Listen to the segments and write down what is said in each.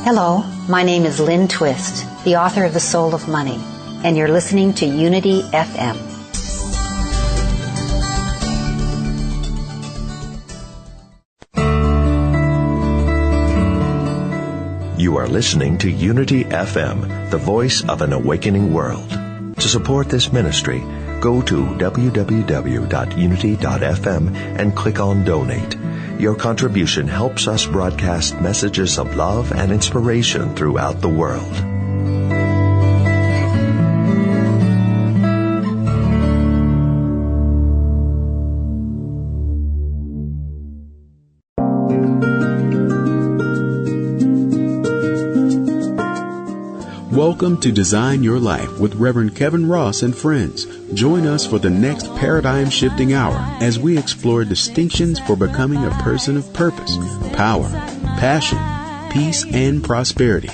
Hello, my name is Lynn Twist, the author of The Soul of Money, and you're listening to Unity FM. You are listening to Unity FM, the voice of an awakening world. To support this ministry, go to www.unity.fm and click on Donate. Your contribution helps us broadcast messages of love and inspiration throughout the world. Welcome to Design Your Life with Reverend Kitrell Ross and friends. Join us for the next paradigm-shifting hour as we explore distinctions for becoming a person of purpose, power, passion, peace, and prosperity.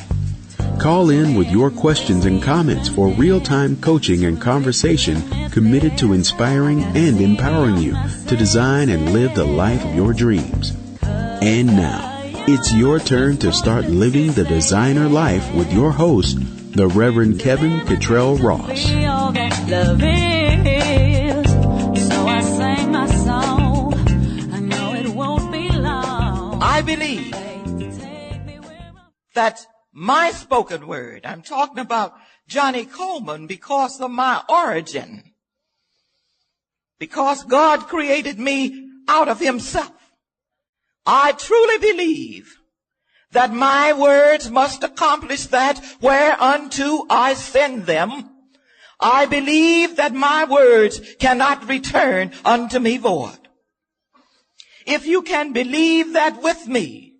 Call in with your questions and comments for real-time coaching and conversation committed to inspiring and empowering you to design and live the life of your dreams. And now, it's your turn to start living the designer life with your host, the Reverend Kitrell Ross. I believe that my spoken word, I'm talking about Johnnie Colemon because of my origin. Because God created me out of himself. I truly believe that my words must accomplish that whereunto I send them. I believe that my words cannot return unto me void. If you can believe that with me,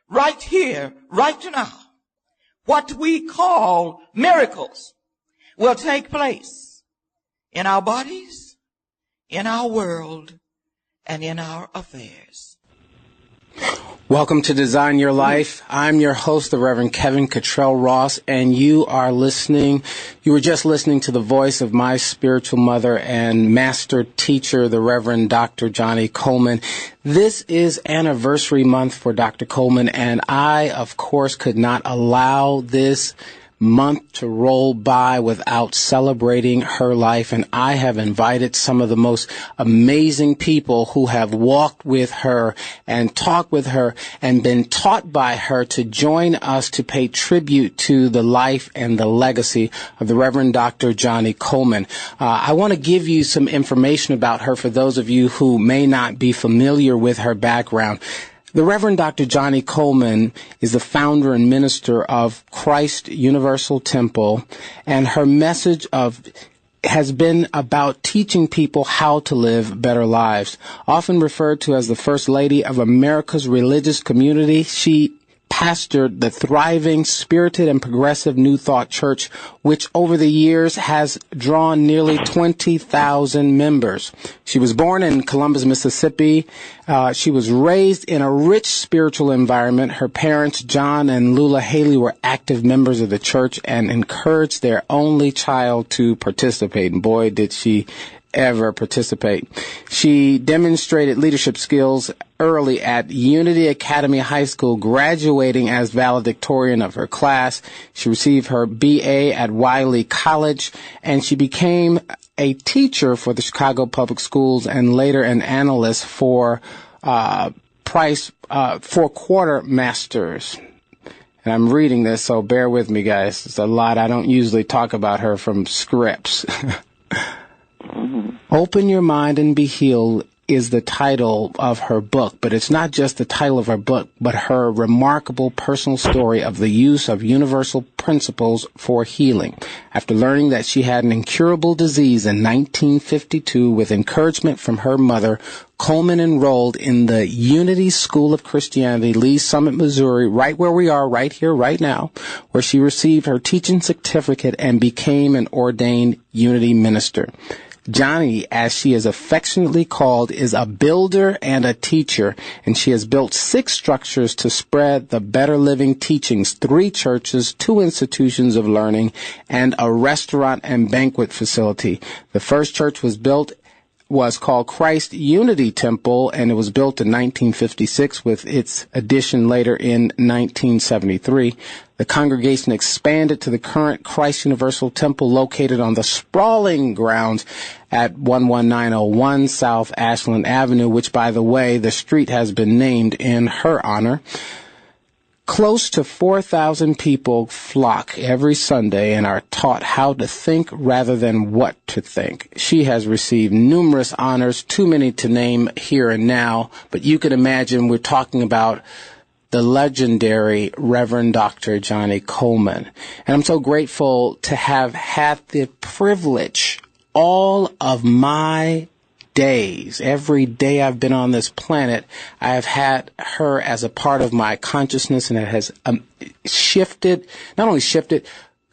right here, right now, what we call miracles will take place in our bodies, in our world, and in our affairs. Welcome to Design Your Life. I'm your host, the Reverend Kitrell Ross, and you were just listening to the voice of my spiritual mother and master teacher, the Reverend Dr. Johnnie Colemon. This is anniversary month for Dr. Colemon, and I, of course, could not allow this month to roll by without celebrating her life, and I have invited some of the most amazing people who have walked with her and talked with her and been taught by her to join us to pay tribute to the life and the legacy of the Reverend Dr. Johnnie Colemon. I want to give you some information about her for those of you who may not be familiar with her background. The Reverend Dr. Johnnie Colemon is the founder and minister of Christ Universal Temple, and her message has been about teaching people how to live better lives. Often referred to as the First Lady of America's religious community, she pastored the thriving, spirited, and progressive New Thought Church, which over the years has drawn nearly 20,000 members. She was born in Columbus, Mississippi. She was raised in a rich spiritual environment. Her parents, John and Lula Haley, were active members of the church and encouraged their only child to participate. And boy, did she ever participate. She demonstrated leadership skills early at Unity Academy High School, graduating as valedictorian of her class. She received her BA at Wiley College, and she became a teacher for the Chicago Public Schools and later an analyst for quartermasters. And I'm reading this, so bear with me, guys. It's a lot. I don't usually talk about her from scripts. Open Your Mind and Be Healed is the title of her book, but it's not just the title of her book, but her remarkable personal story of the use of universal principles for healing. After learning that she had an incurable disease in 1952, with encouragement from her mother, Colemon enrolled in the Unity School of Christianity, Lee Summit, Missouri, right where we are, right here, right now, where she received her teaching certificate and became an ordained Unity minister. Johnnie, as she is affectionately called, is a builder and a teacher, and she has built 6 structures to spread the better living teachings, 3 churches, 2 institutions of learning, and a restaurant and banquet facility. The first church was built was called Christ Unity Temple, and it was built in 1956 with its addition later in 1973. The congregation expanded to the current Christ Universal Temple located on the sprawling grounds at 11901 South Ashland Avenue, which, by the way, the street has been named in her honor. Close to 4,000 people flock every Sunday and are taught how to think rather than what to think. She has received numerous honors, too many to name here and now, but you can imagine we're talking about the legendary Reverend Dr. Johnnie Colemon. And I'm so grateful to have had the privilege all of my days, every day I've been on this planet, I have had her as a part of my consciousness, and it has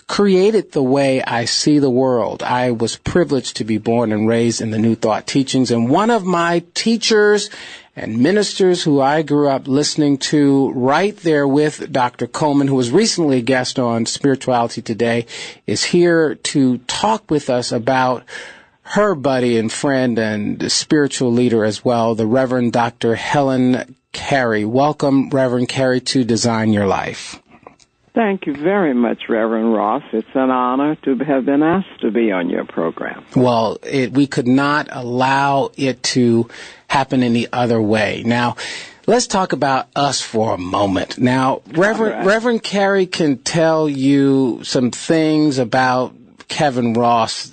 created the way I see the world. I was privileged to be born and raised in the New Thought teachings, and one of my teachers and ministers who I grew up listening to right there with Dr. Coleman, who was recently a guest on Spirituality Today, is here to talk with us about her buddy and friend and spiritual leader as well, the Reverend Dr. Helen Carey. Welcome, Reverend Carey, to Design Your Life. Thank you very much, Reverend Ross. It's an honor to have been asked to be on your program. Well, we could not allow it to happen any other way. Now, let's talk about us for a moment. Now, Reverend Carey can tell you some things about Kevin Ross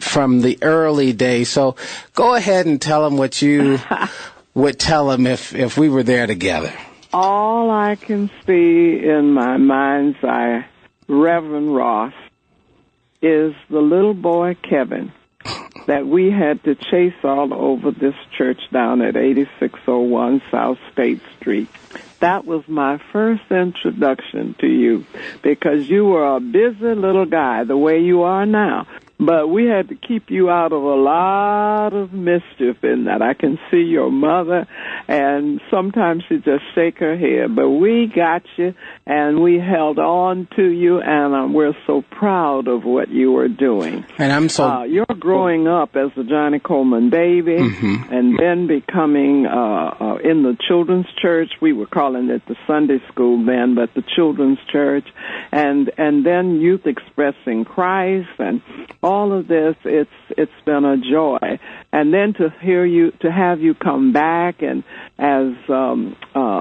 from the early days. So go ahead and tell him what you would tell him if we were there together. All I can see in my mind's eye, Reverend Ross, is the little boy Kevin that we had to chase all over this church down at 8601 South State Street. That was my first introduction to you, because you were a busy little guy the way you are now. But we had to keep you out of a lot of mischief in that. I can see your mother, and sometimes she just shake her head. But we got you, and we held on to you, and we're so proud of what you were doing. And I'm so... you're growing up as a Johnnie Colemon baby, and then becoming in the children's church. We were calling it the Sunday school then, but the children's church, and then Youth Expressing Christ, and all of this. It's been a joy. And then to have you come back, and as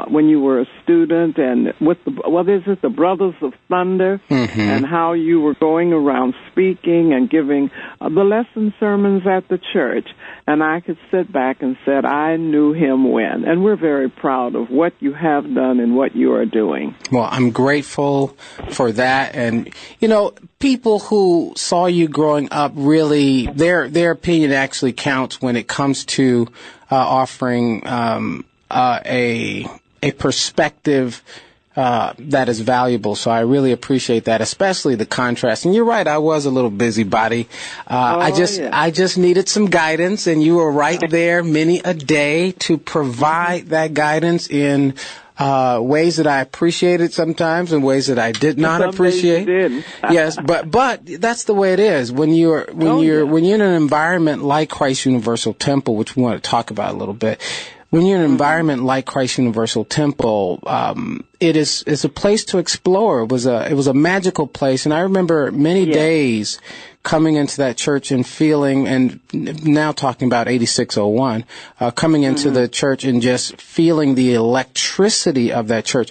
when you were a student, and with the Brothers of Thunder, and how you were going around speaking and giving the lesson sermons at the church. And I could sit back and said, I knew him when. And we're very proud of what you have done and what you are doing. Well, I'm grateful for that. And, you know, people who saw you growing up, really, their opinion actually counts when it comes to offering a perspective that is valuable. So I really appreciate that, especially the contrast. And you're right, I was a little busybody. I just needed some guidance, and you were right there many a day to provide that guidance in ways that I appreciated sometimes, and ways that I did not appreciate. Yes, but that's the way it is when you're in an environment like Christ Universal Temple, which we want to talk about a little bit. When you're in an environment like Christ Universal Temple, it's a place to explore. It was a magical place, and I remember many days coming into that church and feeling, and now talking about 8601, coming into the church and just feeling the electricity of that church.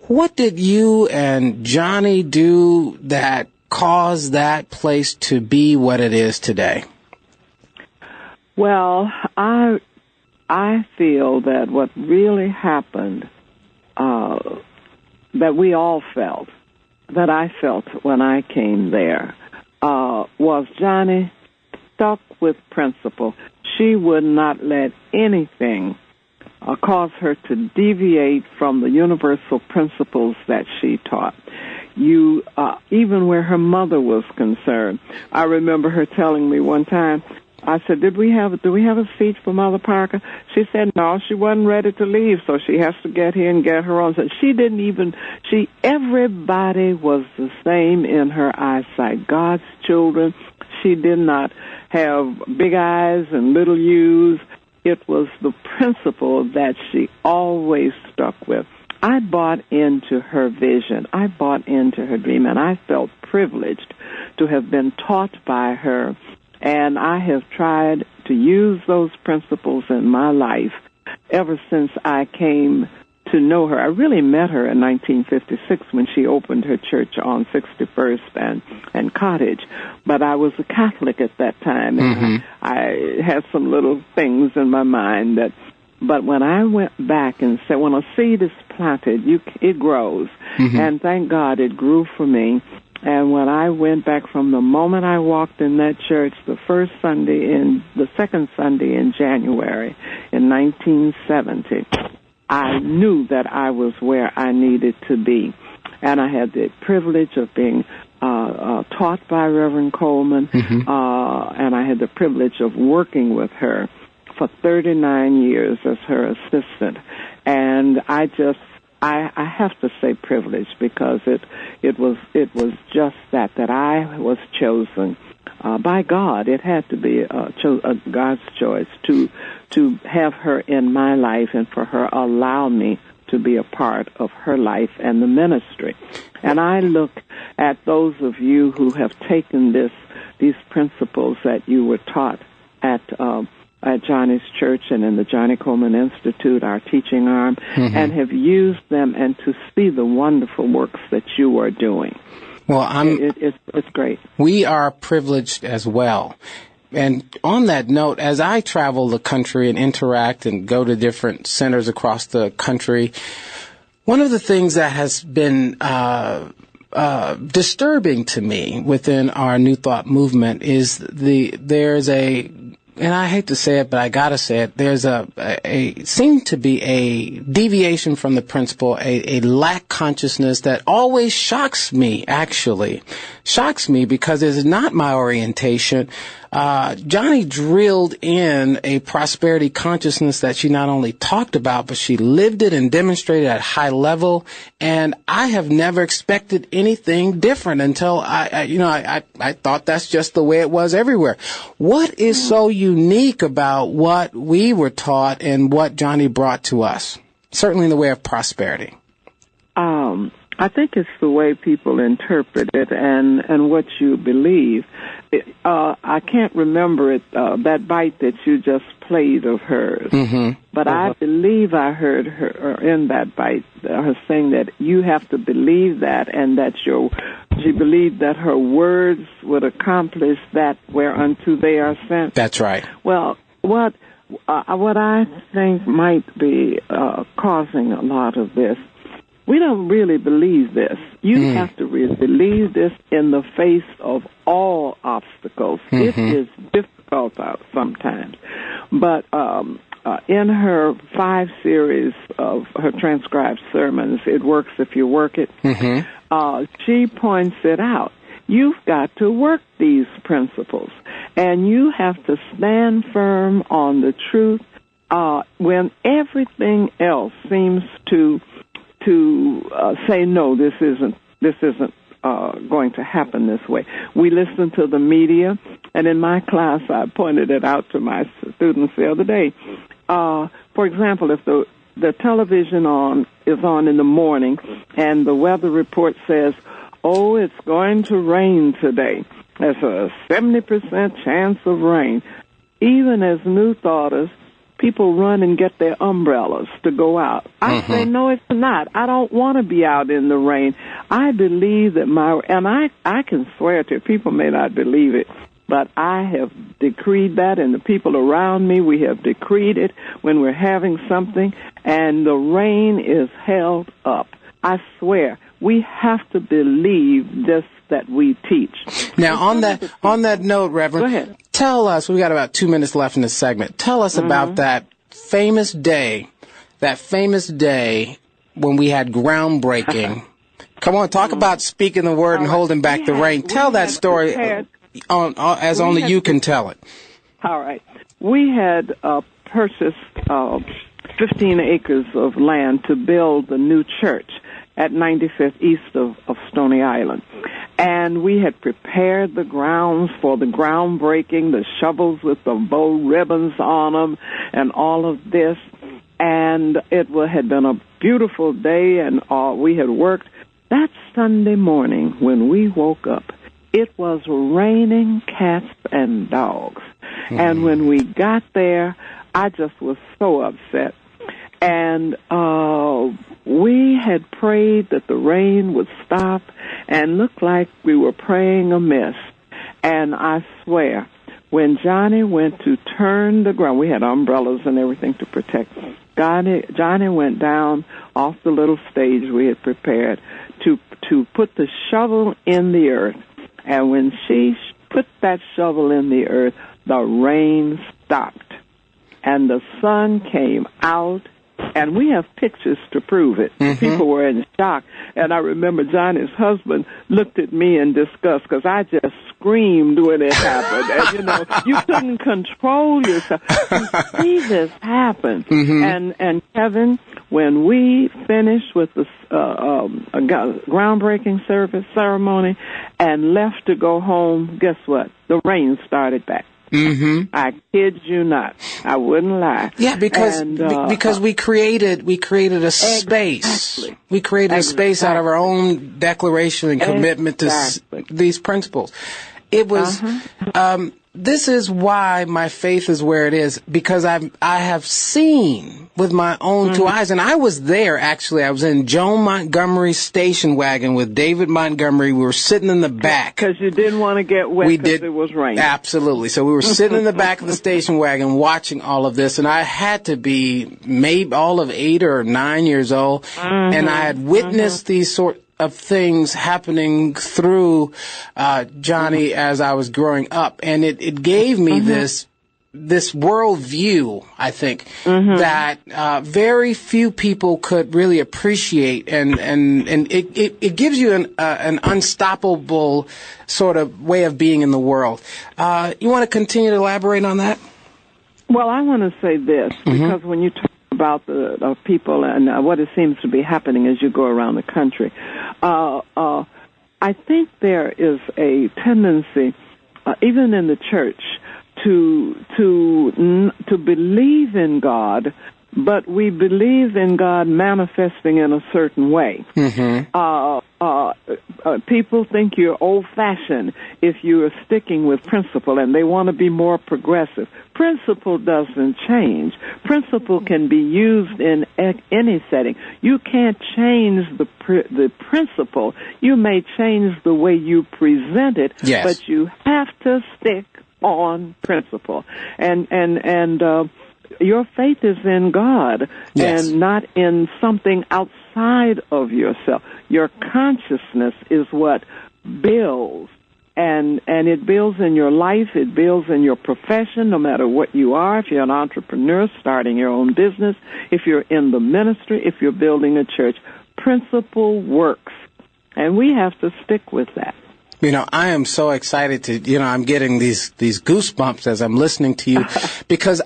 What did you and Johnnie do that caused that place to be what it is today? Well, I feel that what really happened, that we all felt, that I felt when I came there, was Johnnie stuck with principle. She would not let anything cause her to deviate from the universal principles that she taught. Even where her mother was concerned, I remember her telling me one time, I said, do we have a seat for Mother Parker? She said, no, she wasn't ready to leave, so she has to get here and get her own. So everybody was the same in her eyesight. God's children, She did not have big I's and little U's. It was the principle that she always stuck with. I bought into her vision. I bought into her dream, and I felt privileged to have been taught by her. And I have tried to use those principles in my life ever since I came to know her. I really met her in 1956 when she opened her church on 61st and Cottage. But I was a Catholic at that time, and I had some little things in my mind that. But when I went back and said, when a seed is planted, it grows. And thank God it grew for me. And when I went back from the moment I walked in that church, the second Sunday in January in 1970, I knew that I was where I needed to be. And I had the privilege of being taught by Reverend Coleman, and I had the privilege of working with her for 39 years as her assistant. And I have to say privileged, because it was just that I was chosen by God. It had to be God's choice to have her in my life and for her allow me to be a part of her life and the ministry. And I look at those of you who have taken these principles that you were taught at Johnny's Church and in the Johnnie Colemon Institute, our teaching arm, and have used them, and to see the wonderful works that you are doing. Well, it's great. We are privileged as well. And on that note, as I travel the country and interact and go to different centers across the country, one of the things that has been disturbing to me within our New Thought movement is there's a, and I hate to say it, but I gotta say it, there's seemed to be a deviation from the principle, a lack consciousness that always shocks me, actually. Shocks me because it's not my orientation. Johnnie drilled in a prosperity consciousness that she not only talked about, but she lived it and demonstrated at a high level. And I have never expected anything different until I thought that's just the way it was everywhere. What is so unique about what we were taught and what Johnnie brought to us? Certainly in the way of prosperity. I think it's the way people interpret it and what you believe. I can't remember it, that bite that you just played of hers, but I believe I heard her in that bite, her saying that you have to believe that, and that she believed that her words would accomplish that whereunto they are sent. That's right. Well, what I think might be causing a lot of this, we don't really believe this. You have to really believe this in the face of all obstacles. It is difficult sometimes. But in her 5 series of her transcribed sermons, It Works If You Work It, she points it out. You've got to work these principles, and you have to stand firm on the truth when everything else seems to say, no, this isn't going to happen this way. We listen to the media, and in my class I pointed it out to my students the other day. For example, if the television is on in the morning and the weather report says, oh, it's going to rain today, there's a 70% chance of rain. Even as New Thoughters, people run and get their umbrellas to go out. I say, no, it's not. I don't want to be out in the rain. I believe that I can swear to it. People may not believe it, but I have decreed that, and the people around me, we have decreed it when we're having something, and the rain is held up. I swear, we have to believe this that we teach. Now, on that note, Reverend, go ahead. Tell us, we got about 2 minutes left in this segment. Tell us about that famous day when we had groundbreaking. Come on, talk about speaking the word and holding back the rain. Tell that story as only you can tell it. All right. We had purchased 15 acres of land to build the new church at 95th east of Stony Island. And we had prepared the grounds for the groundbreaking, the shovels with the bow ribbons on them, and all of this. And it had been a beautiful day, and we had worked. That Sunday morning, when we woke up, it was raining cats and dogs. Mm-hmm. And when we got there, I just was so upset. And we had prayed that the rain would stop, and looked like we were praying amiss. And I swear, when Johnny went to turn the ground, we had umbrellas and everything to protect. Johnny went down off the little stage we had prepared to put the shovel in the earth. And when she put that shovel in the earth, the rain stopped. And the sun came out, and we have pictures to prove it. Mm-hmm. People were in shock. And I remember Johnny's husband looked at me in disgust because I just screamed when it happened. And, you know, you couldn't control yourself. You see this happen. Mm-hmm. And Kevin, when we finished with the groundbreaking ceremony and left to go home, guess what? The rain started back. Mm-hmm. I kid you not. I wouldn't lie. Yeah, because we created a space. Exactly. We created a space out of our own declaration and commitment to these principles. It was. This is why my faith is where it is, because I have seen with my own two eyes, and I was there actually. I was in Joan Montgomery's station wagon with David Montgomery. We were sitting in the back because you didn't want to get wet because it was raining. Absolutely. So we were sitting in the back of the station wagon watching all of this, and I had to be maybe all of 8 or 9 years old, and I had witnessed these sort of things happening through Johnny as I was growing up, and it gave me this worldview, I think, that very few people could really appreciate, and it gives you an unstoppable sort of way of being in the world. You want to continue to elaborate on that? Well, I want to say this, because when you talk about the people and what it seems to be happening as you go around the country, I think there is a tendency, even in the church, to believe in God, but we believe in God manifesting in a certain way. People think you're old-fashioned if you are sticking with principle, and they want to be more progressive. Principle doesn't change. Principle can be used in any setting. You can't change the principle. You may change the way you present it, but you have to stick on principle. And your faith is in God and not in something outside of yourself. Your consciousness is what builds, and it builds in your life, it builds in your profession, no matter what you are. If you're an entrepreneur starting your own business, if you're in the ministry, if you're building a church, principle works, and we have to stick with that. You know, I am so excited to, I'm getting these goosebumps as I'm listening to you, because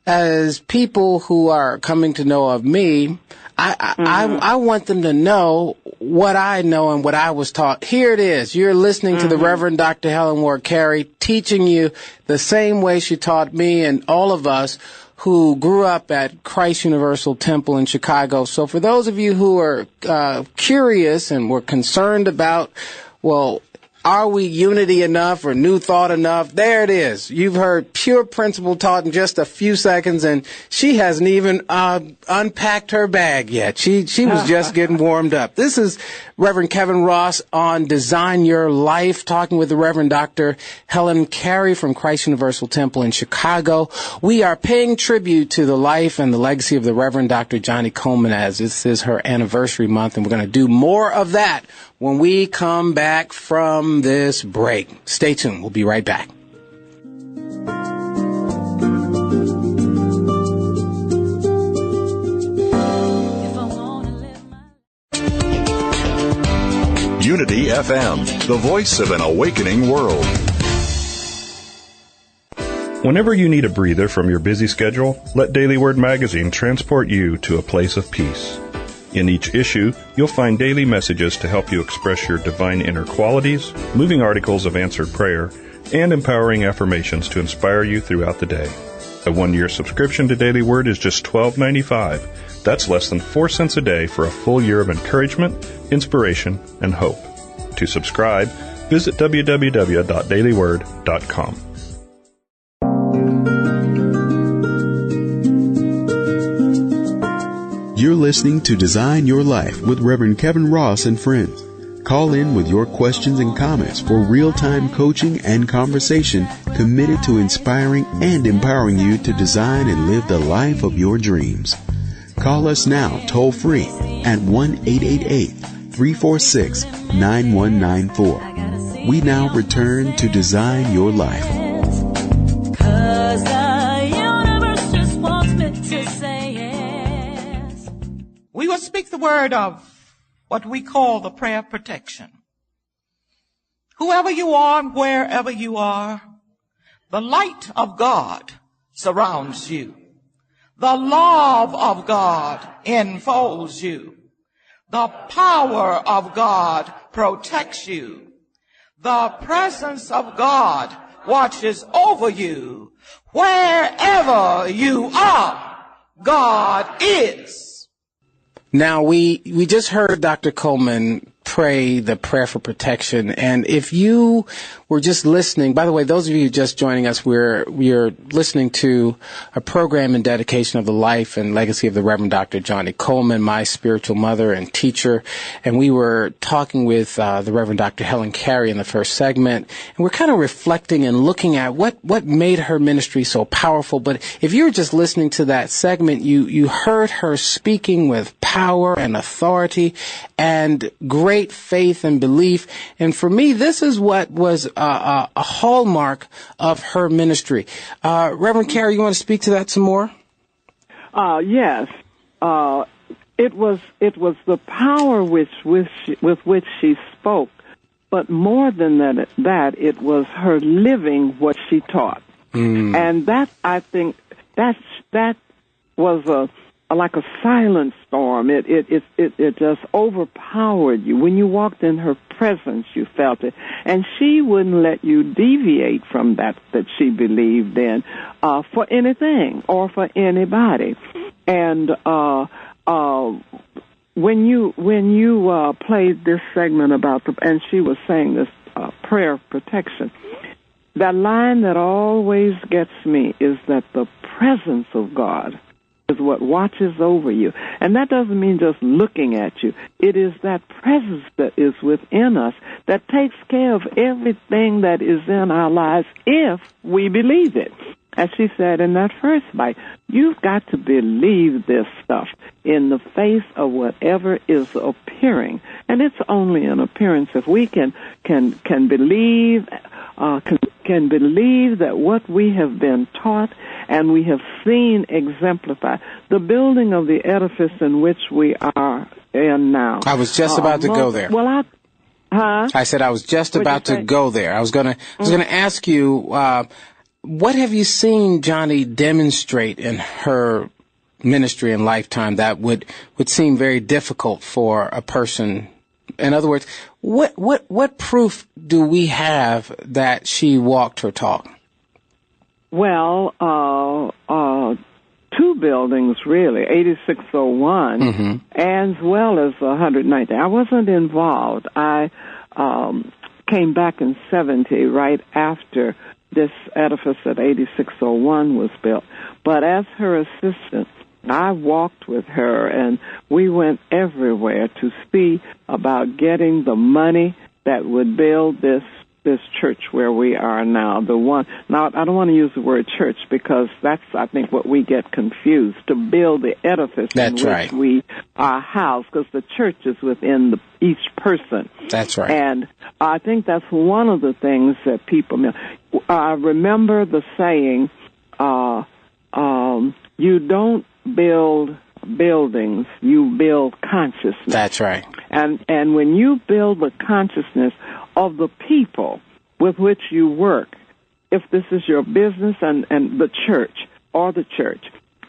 as people who are coming to know of me, I want them to know what I know and what I was taught. Here it is. You're listening to the Reverend Dr. Helen Ward Carey teaching you the same way she taught me and all of us who grew up at Christ Universal Temple in Chicago. So for those of you who are curious and were concerned about, well, are we unity enough or new thought enough? There it is. You've heard pure principle taught in just a few seconds, and she hasn't even unpacked her bag yet. She was just getting warmed up. This is Reverend Kevin Ross on Design Your Life, talking with the Reverend Dr. Helen Carey from Christ Universal Temple in Chicago. We are paying tribute to the life and the legacy of the Reverend Dr. Johnnie Colemon, as this is her anniversary month, and we're going to do more of that when we come back from this break. Stay tuned. We'll be right back. Unity FM, the voice of an awakening world. Whenever you need a breather from your busy schedule, let Daily Word Magazine transport you to a place of peace. In each issue, you'll find daily messages to help you express your divine inner qualities, moving articles of answered prayer, and empowering affirmations to inspire you throughout the day. A 1-year subscription to Daily Word is just $12.95. That's less than 4 cents a day for a full year of encouragement, inspiration, and hope. To subscribe, visit www.dailyword.com. You're listening to Design Your Life with Reverend Kevin Ross and friends. Call in with your questions and comments for real-time coaching and conversation committed to inspiring and empowering you to design and live the life of your dreams. Call us now toll-free at 1-888-346-9194. We now return to Design Your Life. We will speak the word of what we call the prayer of protection. Whoever you are and wherever you are, the light of God surrounds you. The love of God enfolds you. The power of God protects you. The presence of God watches over you. Wherever you are, God is. Now, we just heard Dr. Coleman pray the prayer for protection. And if you were just listening, by the way, those of you just joining us, we're listening to a program in dedication of the life and legacy of the Reverend Dr. Johnnie Colemon, my spiritual mother and teacher. And we were talking with the Reverend Dr. Helen Carey in the first segment. And we're kind of reflecting and looking at what made her ministry so powerful. But if you were just listening to that segment, you heard her speaking with power and authority and great faith and belief. And for me, this is what was a hallmark of her ministry. Reverend Carey, you want to speak to that some more? Yes. It was the power with which she spoke, but more than that, it was her living what she taught. And that, I think, that was like a silent storm. It just overpowered you. When you walked in her presence, you felt it. And she wouldn't let you deviate from that she believed in, for anything or for anybody. And, when you played this segment about and she was saying this, prayer of protection, that line that always gets me is that the presence of God is what watches over you. And that doesn't mean just looking at you. It is that presence that is within us that takes care of everything that is in our lives if we believe it. As she said in that first bite, you've got to believe this stuff in the face of whatever is appearing. And it's only an appearance. If we can believe that what we have been taught and we have seen exemplified, the building of the edifice in which we are in now. I was just about to go there. Well, I said I was just about to go there. I was going to ask you, what have you seen Johnnie demonstrate in her ministry and lifetime that would seem very difficult for a person? In other words, what proof do we have that she walked her talk? Well, 2 buildings really, 8601 as well as 119. I wasn't involved. I came back in 70 right after this edifice at 8601 was built. But as her assistant, I walked with her, and we went everywhere to see about getting the money that would build this church where we are now. Now, I don't want to use the word church because that's, I think, what we get confused, to build the edifice in which we are housed, because the church is within each person. That's right. And I think that's one of the things that people remember the saying, you don't build buildings, you build consciousness. That's right. And when you build the consciousness of the people with which you work, if this is your business and the church or the church,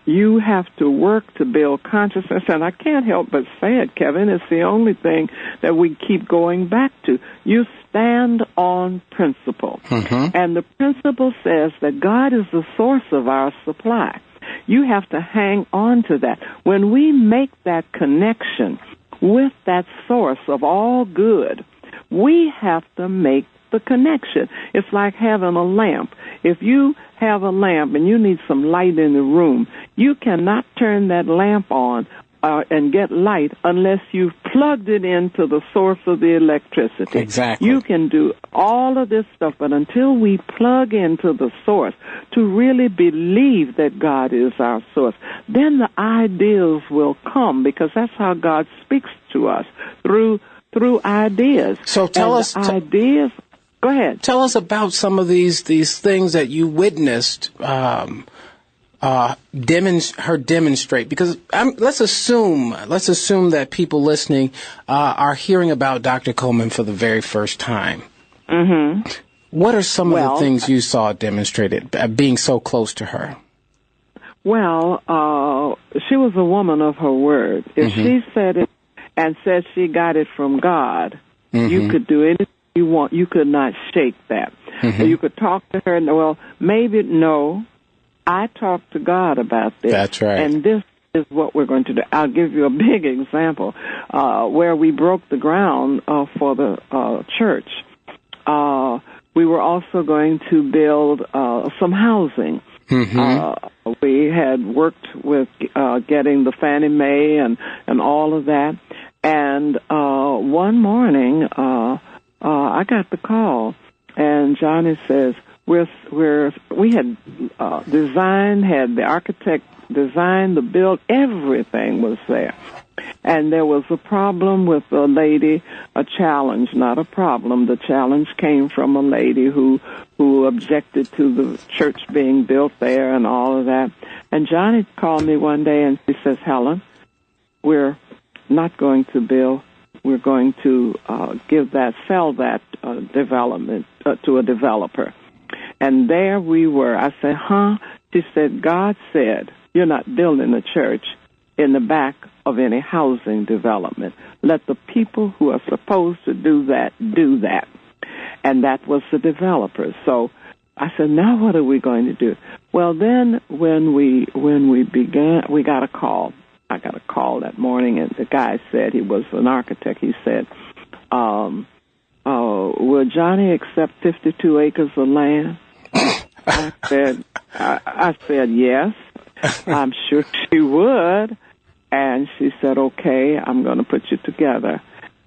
You have to work to build consciousness, and I can't help but say it, Kevin. It's the only thing that we keep going back to. You stand on principle, and the principle says that God is the source of our supply. You have to hang on to that. When we make that connection with that source of all good, we have to make the connection. It's like having a lamp. If you have a lamp and you need some light in the room, you cannot turn that lamp on and get light unless you've plugged it into the source of the electricity. Exactly. You can do all of this stuff, but until we plug into the source to really believe that God is our source, then the ideas will come, because that's how God speaks to us, through ideas. So tell us ideas. Go ahead. Tell us about some of these things that you witnessed her demonstrate. Because let's assume that people listening are hearing about Dr. Coleman for the very first time. Mm-hmm. What are some of the things you saw demonstrated, being so close to her? Well, she was a woman of her word. If she said it and said she got it from God, you could do anything you want. You could not shake that. You could talk to her and, well, maybe no. I talked to God about this. That's right. And this is what we're going to do. I'll give you a big example where we broke the ground for the church. We were also going to build some housing. We had worked with getting the Fannie Mae and all of that. And one morning, I got the call, and Johnny says, we had had the architect design the build, everything was there. And there was a problem with a lady, a challenge, not a problem. The challenge came from a lady who objected to the church being built there and all of that. And Johnny called me one day and he says, Helen, we're not going to build. We're going to sell that development to a developer. And there we were. I said, huh? She said, God said, you're not building a church in the back of any housing development. Let the people who are supposed to do that. And that was the developer. So I said, now what are we going to do? Well, then when we began, we got a call. I got a call that morning, and the guy said, he was an architect. He said, will Johnny accept 52 acres of land? I said, yes, I'm sure she would. And she said, okay, I'm going to put you together.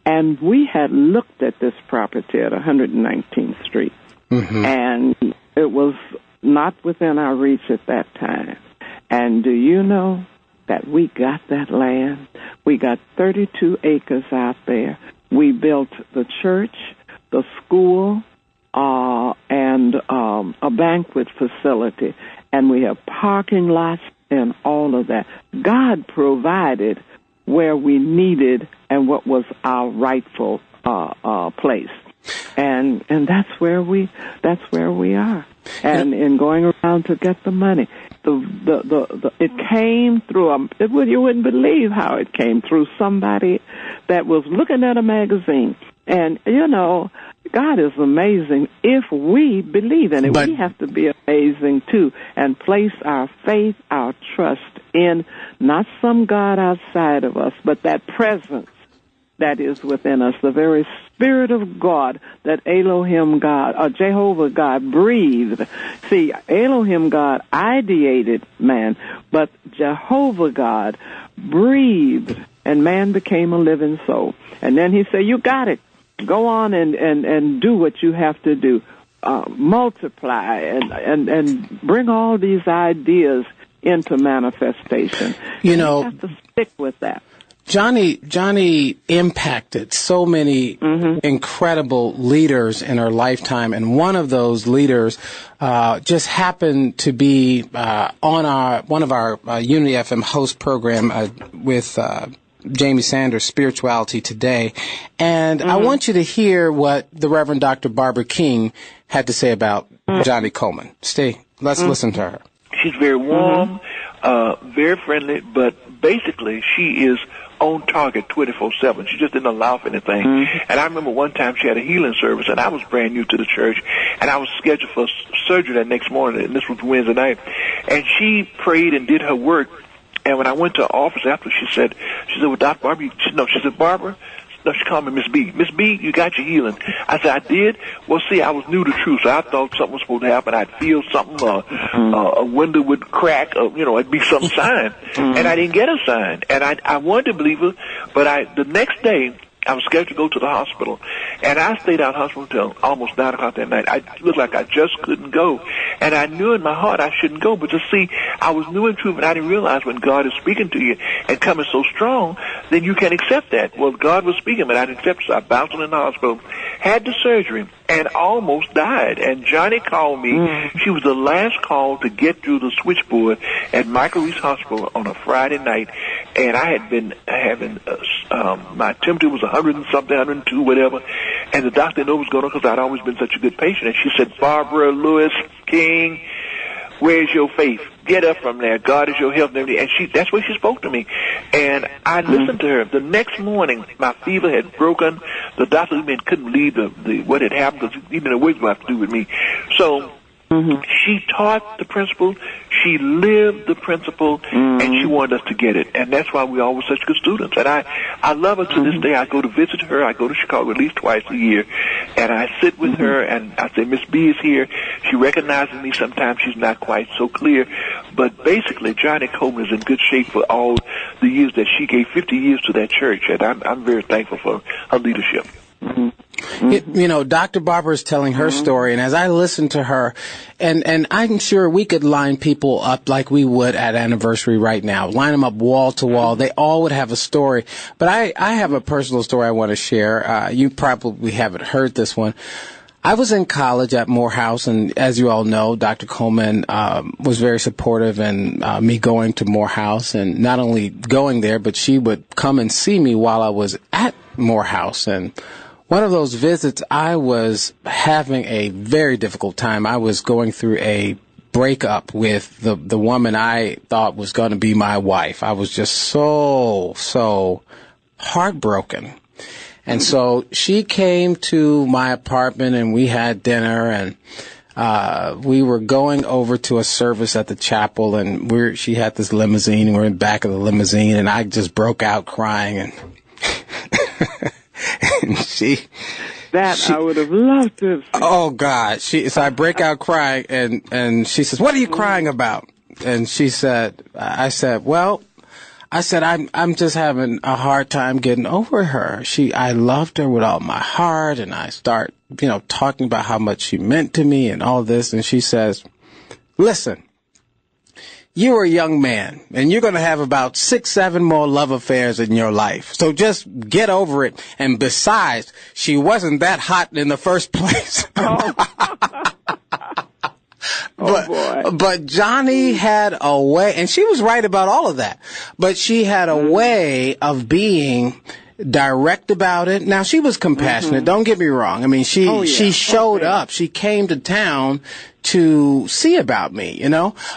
And we had looked at this property at 119th Street. And it was not within our reach at that time. And do you know that we got that land? We got 32 acres out there. We built the church, the school, and a banquet facility. And we have parking lots and all of that. God provided where we needed and what was our rightful place. And that's where we are. And in going around to get the money, it came through. You wouldn't believe how it came through somebody that was looking at a magazine. And God is amazing if we believe in it. We have to be amazing too, and place our faith, our trust in not some God outside of us, but that presence that is within us, the very Spirit of God that Elohim God, or Jehovah God, breathed. See, Elohim God ideated man, but Jehovah God breathed, and man became a living soul. And then he said, you got it. Go on and do what you have to do. Multiply and bring all these ideas into manifestation. You have to stick with that. Johnny impacted so many incredible leaders in her lifetime, and one of those leaders just happened to be on one of our Unity FM host program with Jamie Sanders, Spirituality Today. And I want you to hear what the Reverend Dr. Barbara King had to say about Johnnie Colemon. Let's listen to her. She's very warm. very friendly, but basically she is on target 24/7. She just didn't allow for anything. And I remember one time she had a healing service, and I was brand new to the church, and I was scheduled for surgery that next morning, and this was Wednesday night. And she prayed and did her work. And when I went to her office after, she said, well, Dr. Barbara, she said, Barbara. No, she called me Miss B. Miss B, you got your healing. I said, I did? Well, see, I was new to truth, so I thought something was supposed to happen. I'd feel something, a window would crack, it'd be some sign. And I didn't get a sign. And I wanted to believe her, but the next day, I was scheduled to go to the hospital, and I stayed out of the hospital until almost 9 o'clock that night. I looked like I just couldn't go, and I knew in my heart I shouldn't go, but to see, I was new in truth, and I didn't realize when God is speaking to you and coming so strong, then you can accept that. Well, God was speaking, but I didn't accept it, so I bounced in the hospital, had the surgery, and almost died. And Johnnie called me. She was the last call to get through the switchboard at Michael Reese Hospital on a Friday night, and I had been having my temperature was 100 and something, 102, whatever, and the doctor knew what was going on because I'd always been such a good patient. And she said, Barbara Lewis King, where's your faith? Get up from there. God is your help. And that's what she spoke to me. And I listened to her. The next morning, my fever had broken. The doctor couldn't believe what had happened because even the words have to do with me. So she taught the principle, she lived the principle, and she wanted us to get it. And that's why we all were such good students. And I love her to this day. I go to visit her. I go to Chicago at least twice a year. And I sit with her, and I say, Miss B is here. She recognizes me. Sometimes she's not quite so clear. But basically, Johnnie Colemon is in good shape for all the years that she gave, 50 years to that church. And I'm very thankful for her leadership. Dr. Barbara is telling her story, and as I listen to her, and I'm sure we could line people up like we would at Anniversary right now, line them up wall to wall. They all would have a story. But I have a personal story I want to share. You probably haven't heard this one. I was in college at Morehouse, and as you all know, Dr. Coleman was very supportive in me going to Morehouse, and not only going there, but she would come and see me while I was at Morehouse. And one of those visits, I was having a very difficult time. I was going through a breakup with the woman I thought was going to be my wife. I was just so heartbroken. And so she came to my apartment, and we had dinner, and we were going over to a service at the chapel, and she had this limousine, and we're in the back of the limousine, and I just broke out crying, and I would have loved to have seen. Oh God. So I break out crying, and she says, "What are you crying about?" And I said, I'm just having a hard time getting over her. I loved her with all my heart, and I start, talking about how much she meant to me and all this. And she says, "Listen, you're a young man, and you're going to have about 6-7 more love affairs in your life. So just get over it. And besides, she wasn't that hot in the first place." But Johnnie had a way, and she was right about all of that, but she had a way of being direct about it. Now, she was compassionate. Don't get me wrong. I mean, she showed up. She came to town to see about me,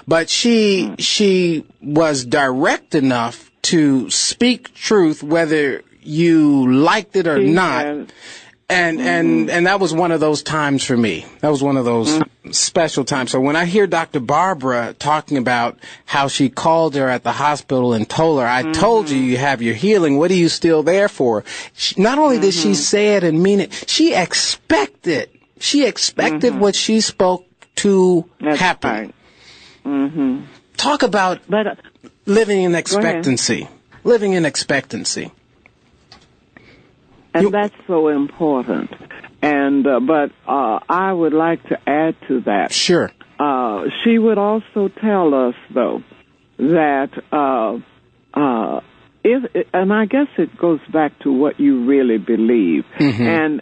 but she was direct enough to speak truth, whether you liked it or not. And that was one of those times for me. That was one of those special times. So when I hear Dr. Barbara talking about how she called her at the hospital and told her, "I told you have your healing. What are you still there for?" Not only did she say it and mean it, she expected. She expected what she spoke to happen. Right. Talk about living in expectancy. Living in expectancy. And that's so important. And but I would like to add to that. Sure. She would also tell us, though, that and I guess it goes back to what you really believe. And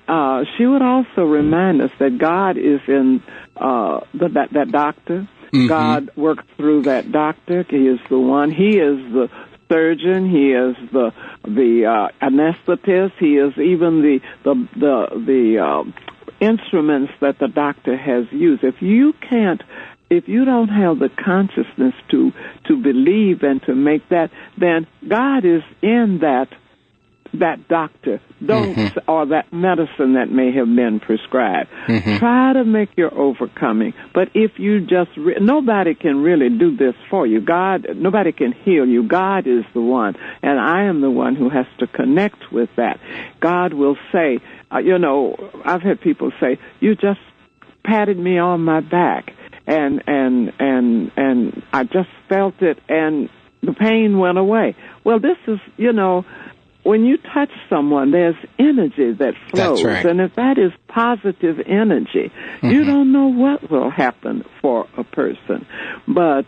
she would also remind us that God is in that doctor. God works through that doctor. He is the one. He is the surgeon. He is the anesthetist. He is even the instruments that the doctor has used. If you can't if you don't have the consciousness to believe and to make that, then God is in that doctor, or that medicine that may have been prescribed. Try to make your overcoming. But if you just, nobody can really do this for you. Nobody can heal you. God is the one, and I am the one who has to connect with that. God will say, I've had people say, you just patted me on my back, and I just felt it, and the pain went away. Well, this is, when you touch someone, there's energy that flows. That's right. And if that is positive energy, you don't know what will happen for a person. But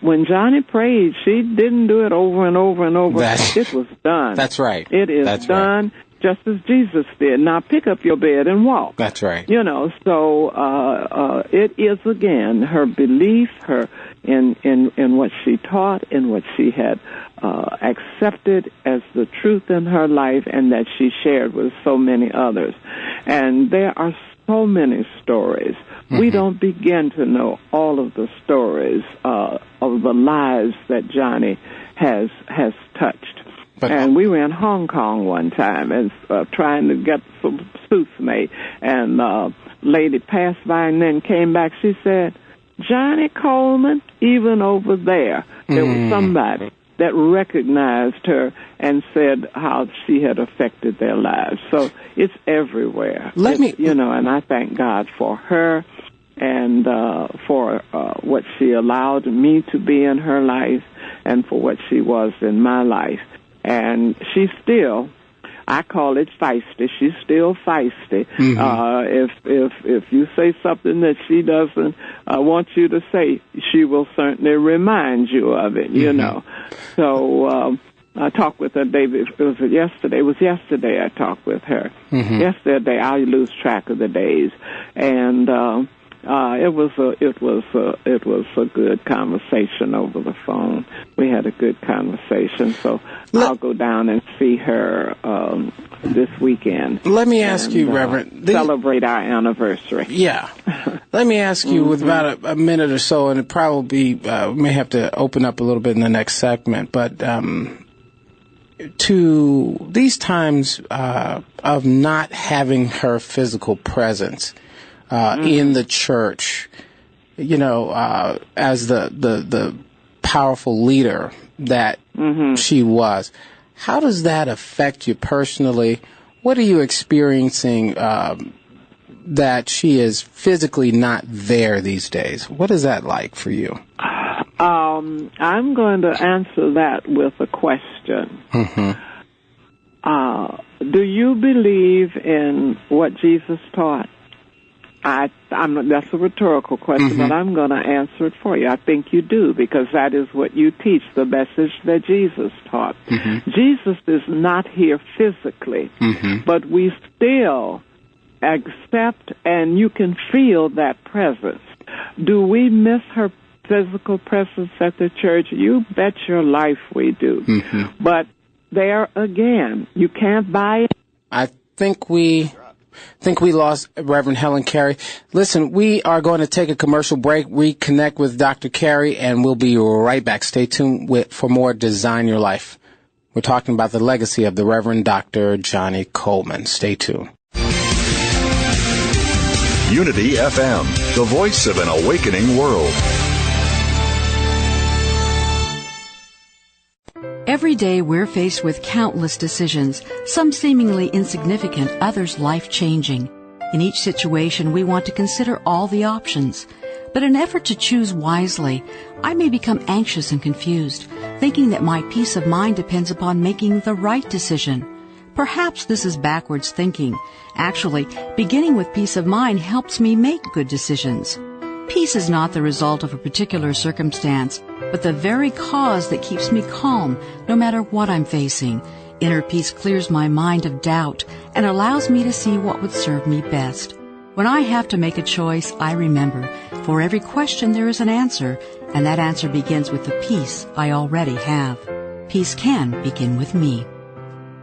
when Johnnie prayed, she didn't do it over and over and over. It was done. That's right. It is done. Right. Just as Jesus did. Now pick up your bed and walk. That's right. So it is, again, her belief, her in what she taught, in what she had accepted as the truth in her life, and that she shared with so many others. And there are so many stories. We don't begin to know all of the stories of the lives that Johnnie has touched. And we were in Hong Kong one time and trying to get some suits made. And a lady passed by and then came back. She said, Johnnie Colemon, even over there was somebody that recognized her and said how she had affected their lives. So it's everywhere. And I thank God for her and for what she allowed me to be in her life and for what she was in my life. And she's still, I call it feisty. She's still feisty. If you say something that she doesn't want you to say, she will certainly remind you of it, So I talked with her, David. It was yesterday I talked with her. Yesterday, I lose track of the days. And it was a good conversation over the phone. We had a good conversation, so I'll go down and see her this weekend. Let me ask you, Reverend, celebrate our anniversary. Yeah. Let me ask you, with about a minute or so, and it probably may have to open up a little bit in the next segment, but to these times of not having her physical presence in the church, as the powerful leader that she was, how does that affect you personally? What are you experiencing that she is physically not there these days? What is that like for you? I'm going to answer that with a question. Do you believe in what Jesus taught? That's a rhetorical question, but I'm going to answer it for you. I think you do, because that is what you teach, the message that Jesus taught. Jesus is not here physically, but we still accept, and you can feel that presence. Do we miss her physical presence at the church? You bet your life we do. But there again, you can't buy it. I think we lost Reverend Helen Carey. Listen, we are going to take a commercial break, reconnect with Dr. Carey, and we'll be right back. Stay tuned for more Design Your Life. We're talking about the legacy of the Reverend Dr. Johnnie Colemon. Stay tuned. Unity FM, the voice of an awakening world. Every day we're faced with countless decisions, some seemingly insignificant, others life-changing. In each situation, we want to consider all the options. But in an effort to choose wisely, I may become anxious and confused, thinking that my peace of mind depends upon making the right decision. Perhaps this is backwards thinking. Actually, beginning with peace of mind helps me make good decisions. Peace is not the result of a particular circumstance, but the very cause that keeps me calm no matter what I'm facing. Inner peace clears my mind of doubt and allows me to see what would serve me best. When I have to make a choice, I remember, for every question there is an answer, and that answer begins with the peace I already have. Peace can begin with me.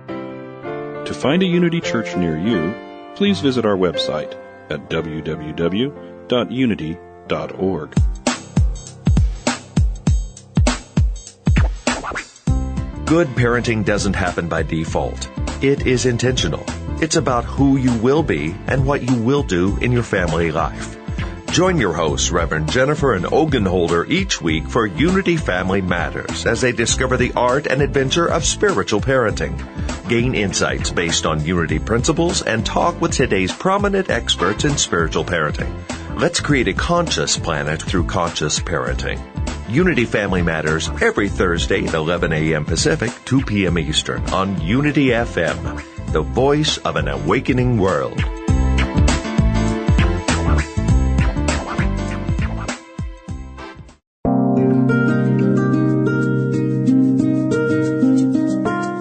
To find a Unity Church near you, please visit our website at www.unity.org. www.unity.org. Good parenting doesn't happen by default. It is intentional. It's about who you will be and what you will do in your family life. Join your hosts, Reverend Jennifer and Ogenholder, each week for Unity Family Matters as they discover the art and adventure of spiritual parenting. Gain insights based on Unity principles and talk with today's prominent experts in spiritual parenting. Let's create a conscious planet through conscious parenting. Unity Family Matters every Thursday at 11 a.m. Pacific, 2 p.m. Eastern on Unity FM, the voice of an awakening world.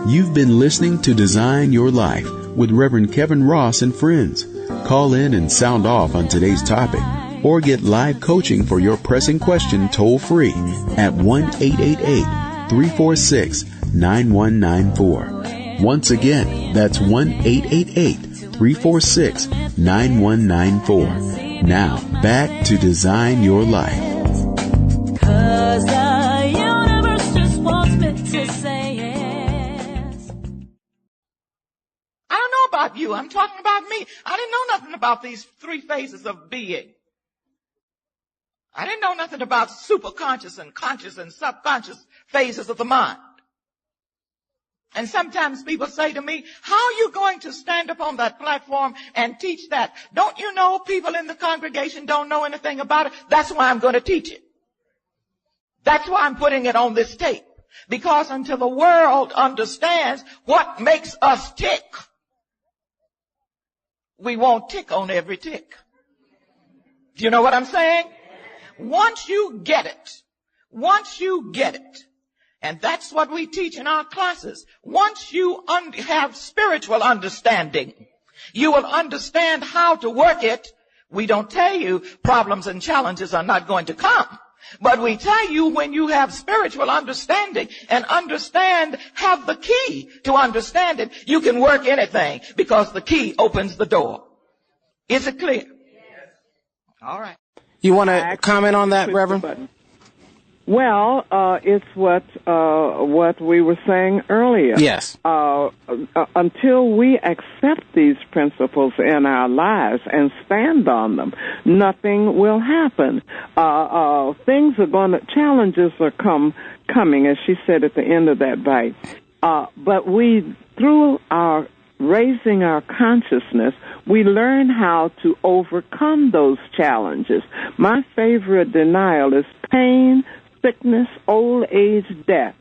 You've been listening to Design Your Life with Reverend Kevin Ross and friends. Call in and sound off on today's topic, or get live coaching for your pressing question toll-free at 1-888-346-9194. Once again, that's 1-888-346-9194. Now, back to Design Your Life. 'Cause the universe just wants me to say yes. I don't know about you. I'm talking about me. I didn't know nothing about these three phases of being. I didn't know nothing about superconscious and conscious and subconscious phases of the mind. And sometimes people say to me, how are you going to stand up on that platform and teach that? Don't you know people in the congregation don't know anything about it? That's why I'm going to teach it. That's why I'm putting it on this tape. Because until the world understands what makes us tick, we won't tick on every tick. Do you know what I'm saying? Once you get it, and that's what we teach in our classes. Once you have spiritual understanding, you will understand how to work it. We don't tell you problems and challenges are not going to come. But we tell you when you have spiritual understanding and have the key to understand it, you can work anything because the key opens the door. Is it clear? Yes. All right. You want to comment on that, Reverend? Well, it's what we were saying earlier. Yes. Until we accept these principles in our lives and stand on them, nothing will happen. Challenges are coming, as she said at the end of that bite. But through our raising our consciousness, we learn how to overcome those challenges. My favorite denial is pain, sickness, old age, death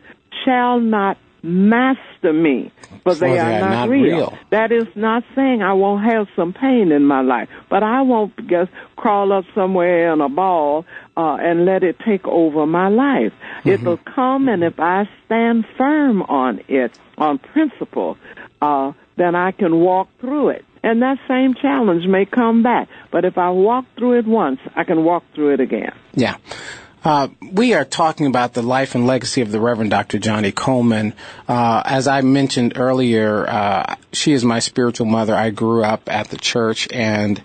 shall not master me, for they are not real. That is not saying I won't have some pain in my life, but I won't just crawl up somewhere in a ball and let it take over my life. Mm-hmm. It will come, and if I stand firm on it, on principle, then I can walk through it. And that same challenge may come back. But if I walk through it once, I can walk through it again. Yeah. We are talking about the life and legacy of the Reverend Dr. Johnnie Colemon. As I mentioned earlier, she is my spiritual mother. I grew up at the church, and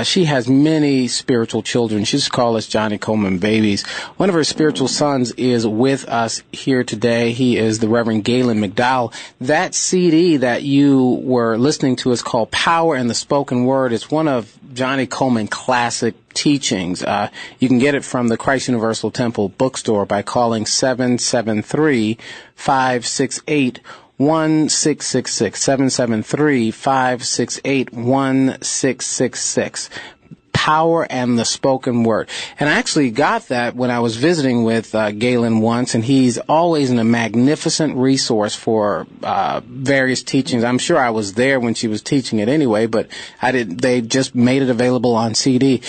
she has many spiritual children. She just calls us Johnnie Colemon babies. One of her spiritual sons is with us here today. He is the Reverend Galen McDowell. That CD that you were listening to is called Power and the Spoken Word. It's one of Johnnie Colemon classic teachings. You can get it from the Christ Universal Temple bookstore by calling 773-568-1666, 773-568-1666. Power and the Spoken Word. And I actually got that when I was visiting with Galen once, and he's always a magnificent resource for various teachings. I'm sure I was there when she was teaching it anyway, but they just made it available on CD.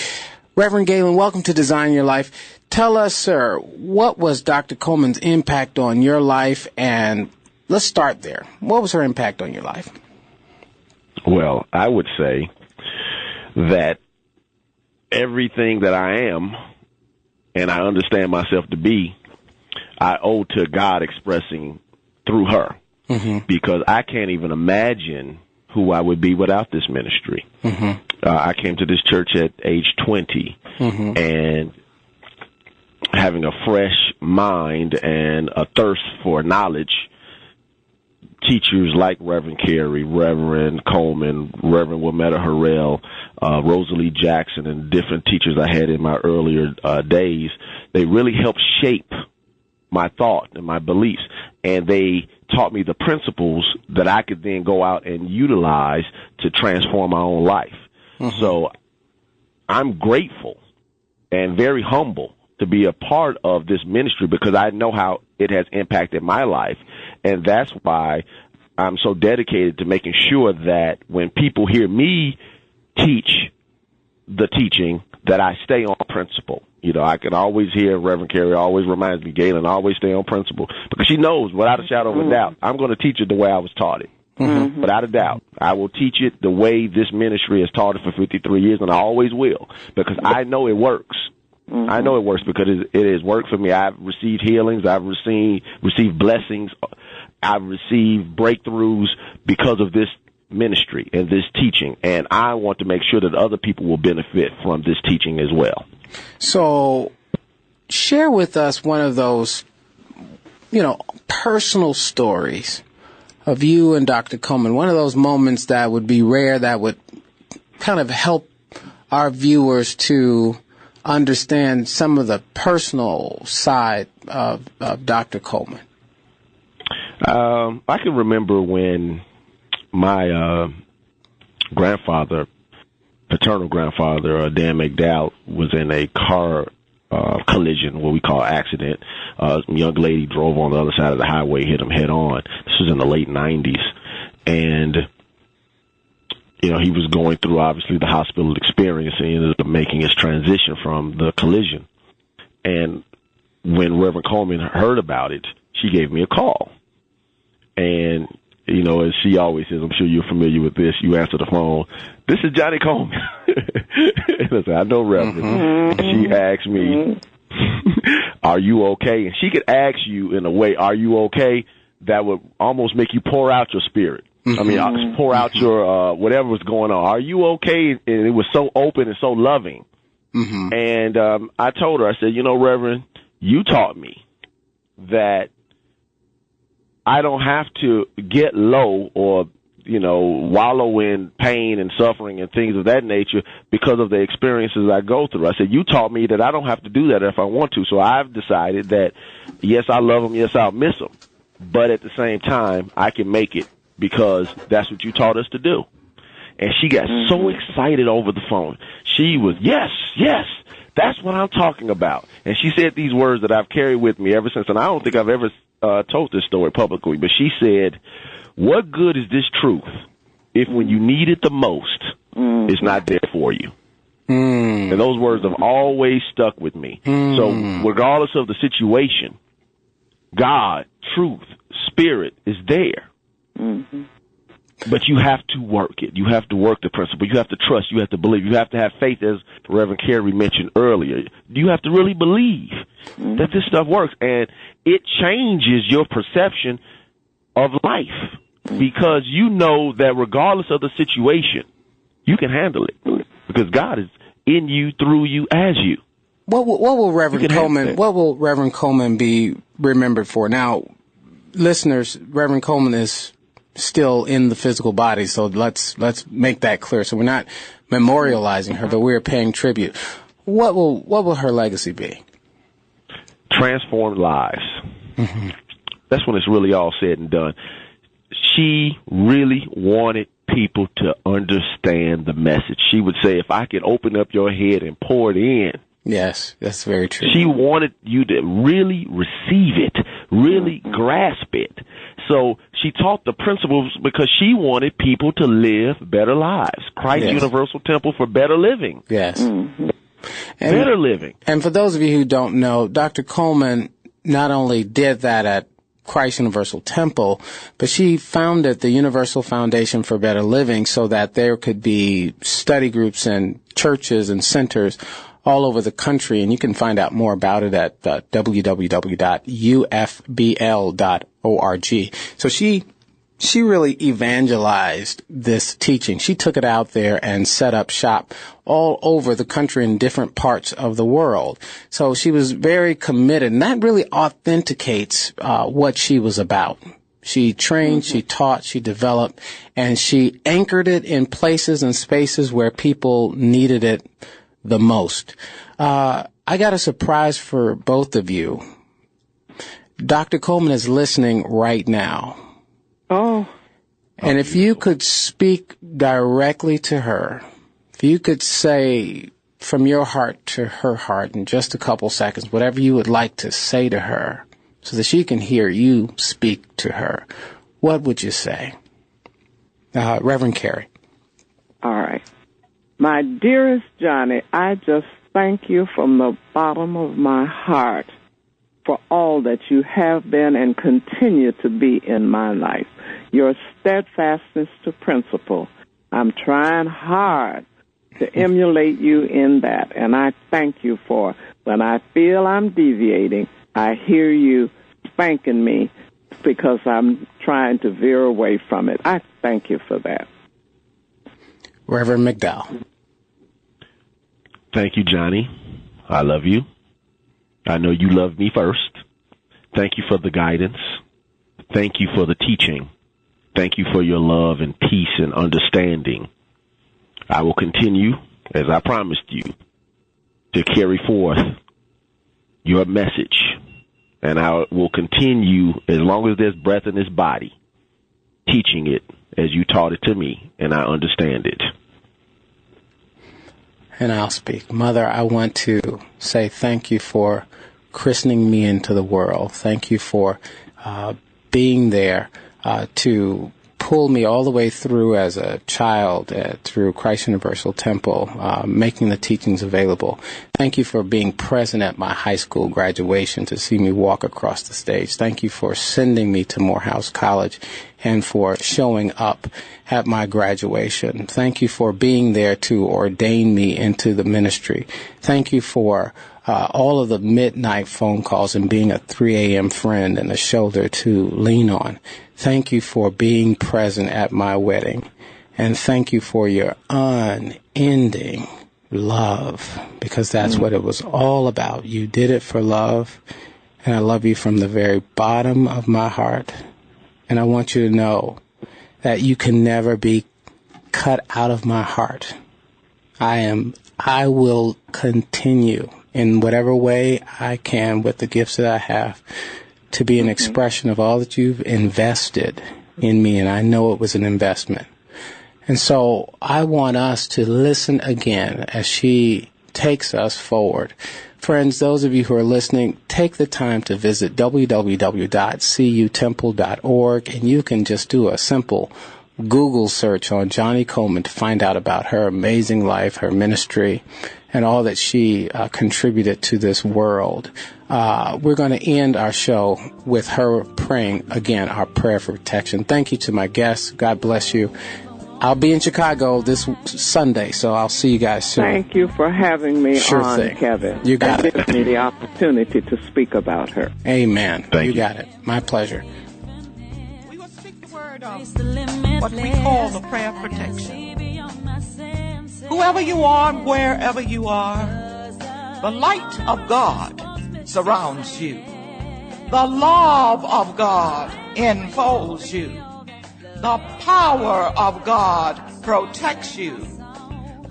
Reverend Galen, welcome to Design Your Life. Tell us, sir, what was Dr. Coleman's impact on your life? And let's start there. What was her impact on your life? Well, I would say that everything that I am and I understand myself to be, I owe to God expressing through her. Mm-hmm. Because I can't even imagine who I would be without this ministry. I came to this church at age 20, and having a fresh mind and a thirst for knowledge, teachers like Reverend Carey, Reverend Coleman, Reverend Wametta Harrell, Rosalie Jackson, and different teachers I had in my earlier days, they really helped shape my thought and my beliefs, and they taught me the principles that I could then go out and utilize to transform my own life. So I'm grateful and very humble to be a part of this ministry because I know how it has impacted my life. And that's why I'm so dedicated to making sure that when people hear me teach the teaching, that I stay on principle. You know, I can always hear Reverend Carey always reminds me, Galen, always stay on principle. Because she knows, without a shadow of a doubt, I'm going to teach it the way I was taught it. Without a doubt. I will teach it the way this ministry has taught it for 53 years, and I always will. Because I know it works. I know it works because it has worked for me. I've received healings. I've received blessings. I've received breakthroughs because of this ministry and this teaching. And I want to make sure that other people will benefit from this teaching as well. So share with us one of those, personal stories of you and Dr. Coleman, one of those moments that would be rare, that would kind of help our viewers to understand some of the personal side of Dr. Coleman. I can remember when my paternal grandfather, Dan McDowell, was in a car collision, what we call accident. A young lady drove on the other side of the highway, hit him head on. This was in the late 90s. And, he was going through, obviously, the hospital experience, and he ended up making his transition from the collision. And when Reverend Coleman heard about it, she gave me a call. And, as she always says, I'm sure you're familiar with this, you answer the phone, "This is Johnnie Coleman." And I said, "I know, Reverend." And she asked me, "Are you okay?" And she could ask you in a way, "Are you okay?" that would almost make you pour out your spirit. I mean, pour out your whatever was going on. "Are you okay?" And it was so open and so loving. And I told her, I said, "Reverend, you taught me that I don't have to get low or, wallow in pain and suffering and things of that nature because of the experiences I go through." I said, "You taught me that I don't have to do that if I want to. So I've decided that, yes, I love them. Yes, I'll miss them. But at the same time, I can make it because that's what you taught us to do." And she got so excited over the phone. She was, yes, that's what I'm talking about. And she said these words that I've carried with me ever since. And I don't think I've ever told this story publicly, but she said, "What good is this truth if when you need it the most, it's not there for you?" And those words have always stuck with me. So regardless of the situation, God, truth, spirit is there. But you have to work it. You have to work the principle. You have to trust. You have to believe. You have to have faith, as Reverend Carey mentioned earlier. You have to really believe that this stuff works. And it changes your perception of life because you know that regardless of the situation, you can handle it because God is in you, through you, as you. What will Reverend Coleman be remembered for? Now, listeners, Reverend Coleman is still in the physical body, so let's make that clear. So we're not memorializing her, but we're paying tribute. What will her legacy be? Transformed lives. That's when it's really all said and done. She really wanted people to understand the message. She would say, "If I could open up your head and pour it in." Yes, that's very true. She wanted you to really receive it, really grasp it. So she taught the principles because she wanted people to live better lives. Christ Universal Temple for better living. Yes. Better living. And for those of you who don't know, Dr. Coleman not only did that at Christ Universal Temple, but she founded the Universal Foundation for Better Living so that there could be study groups and churches and centers all over the country, and you can find out more about it at www.ufbl.org. So she she really evangelized this teaching. She took it out there and set up shop all over the country in different parts of the world. So she was very committed, and that really authenticates what she was about. She trained, she taught, she developed, and she anchored it in places and spaces where people needed it the most. I got a surprise for both of you. Dr. Coleman is listening right now. Oh. And if you could speak directly to her, if you could say from your heart to her heart in just a couple seconds, whatever you would like to say to her so that she can hear you speak to her, what would you say? Reverend Carey. All right. My dearest Johnnie, I just thank you from the bottom of my heart for all that you have been and continue to be in my life. Your steadfastness to principle. I'm trying hard to emulate you in that, and I thank you for when I feel I'm deviating, I hear you spanking me because I'm trying to veer away from it. I thank you for that. Reverend McDowell. Thank you, Johnnie. I love you. I know you love me first. Thank you for the guidance. Thank you for the teaching. Thank you for your love and peace and understanding. I will continue, as I promised you, to carry forth your message. And I will continue, as long as there's breath in this body, teaching it as you taught it to me, and I understand it. And I'll speak. Mother, I want to say thank you for christening me into the world. Thank you for being there to pull me all the way through as a child through Christ Universal Temple, making the teachings available. Thank you for being present at my high school graduation to see me walk across the stage. Thank you for sending me to Morehouse College and for showing up at my graduation. Thank you for being there to ordain me into the ministry. Thank you for all of the midnight phone calls and being a 3 a.m. friend and a shoulder to lean on. Thank you for being present at my wedding. And thank you for your unending love, because that's what it was all about. You did it for love, and I love you from the very bottom of my heart. And I want you to know that you can never be cut out of my heart. I will continue in whatever way I can with the gifts that I have to be an expression of all that you've invested in me, and I know it was an investment. And so I want us to listen again as she takes us forward. Friends, those of you who are listening, take the time to visit www.cutemple.org, and you can just do a simple Google search on Johnnie Colemon to find out about her amazing life, her ministry, and all that she contributed to this world. We're going to end our show with her praying, again, our prayer for protection. Thank you to my guests. God bless you. I'll be in Chicago this Sunday, so I'll see you guys soon. Thank you for having me on, Kevin. You got it. Giving me the opportunity to speak about her. Amen. Thank you. Got it. My pleasure. We will speak the word of what we call the prayer of protection. Whoever you are, wherever you are, the light of God surrounds you. The love of God enfolds you. The power of God protects you.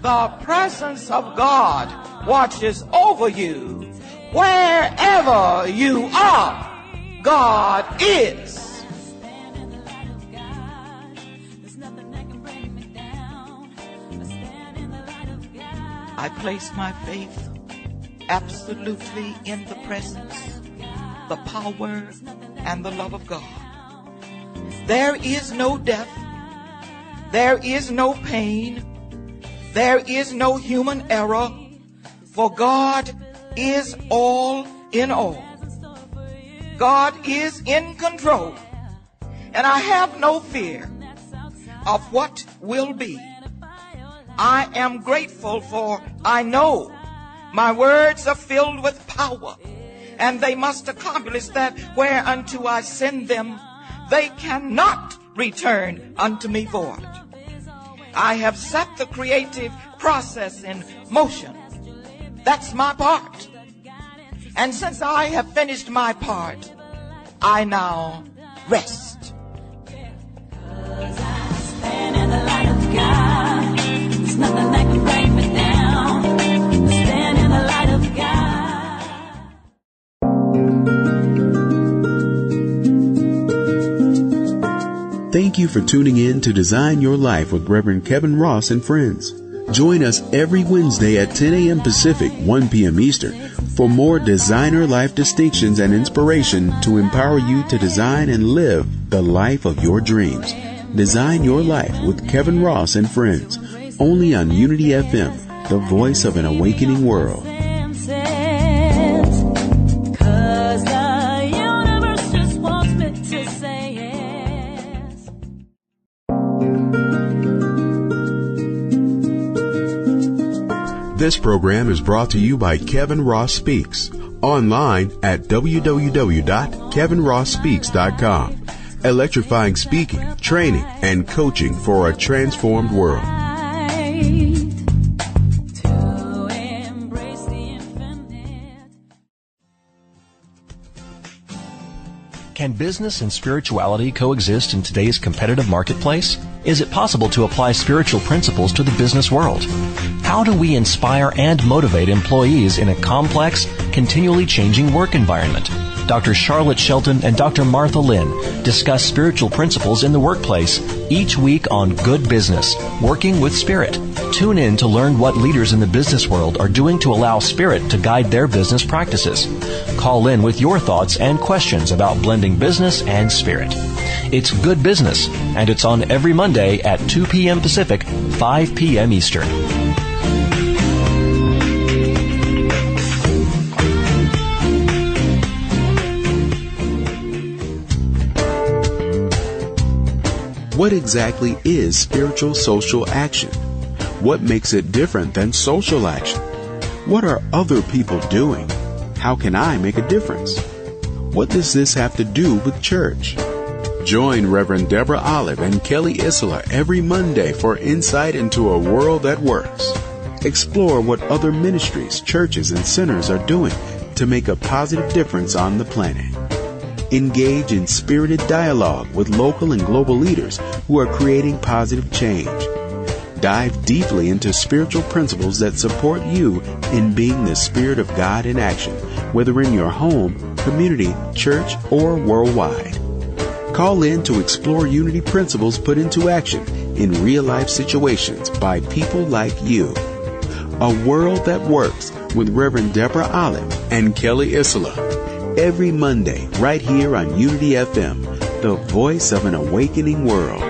The presence of God watches over you. Wherever you are, God is. I place my faith absolutely in the presence, the power, and the love of God. There is no death. There is no pain. There is no human error. For God is all in all. God is in control. And I have no fear of what will be. I am grateful, for I know my words are filled with power, and they must accomplish that whereunto I send them. They cannot return unto me void. I have set the creative process in motion. That's my part. And since I have finished my part, I now rest. Stand in the light of God. There's nothing that can break me down. Stand in the light of God. Thank you for tuning in to Design Your Life with Reverend Kevin Ross and friends. Join us every Wednesday at 10 a.m. Pacific, 1 p.m. Eastern for more designer life distinctions and inspiration to empower you to design and live the life of your dreams. Design Your Life with Kevin Ross and friends, only on Unity FM, the voice of an awakening world. This program is brought to you by Kevin Ross Speaks, online at www.kevinrossspeaks.com. Electrifying speaking, training, and coaching for a transformed world. Can business and spirituality coexist in today's competitive marketplace? Is it possible to apply spiritual principles to the business world? How do we inspire and motivate employees in a complex, continually changing work environment? Dr. Charlotte Shelton and Dr. Martha Lynn discuss spiritual principles in the workplace each week on Good Business, Working with Spirit. Tune in to learn what leaders in the business world are doing to allow Spirit to guide their business practices. Call in with your thoughts and questions about blending business and spirit. It's Good Business, and it's on every Monday at 2 p.m. Pacific, 5 p.m. Eastern. What exactly is spiritual social action? What makes it different than social action? What are other people doing? How can I make a difference? What does this have to do with church? Join Reverend Deborah Olive and Kelly Isola every Monday for insight into a world that works. Explore what other ministries, churches, and centers are doing to make a positive difference on the planet. Engage in spirited dialogue with local and global leaders who are creating positive change. Dive deeply into spiritual principles that support you in being the Spirit of God in action, whether in your home, community, church, or worldwide. Call in to explore Unity principles put into action in real-life situations by people like you. A World That Works with Reverend Deborah Olive and Kelly Isola. Every Monday, right here on Unity FM, the voice of an awakening world.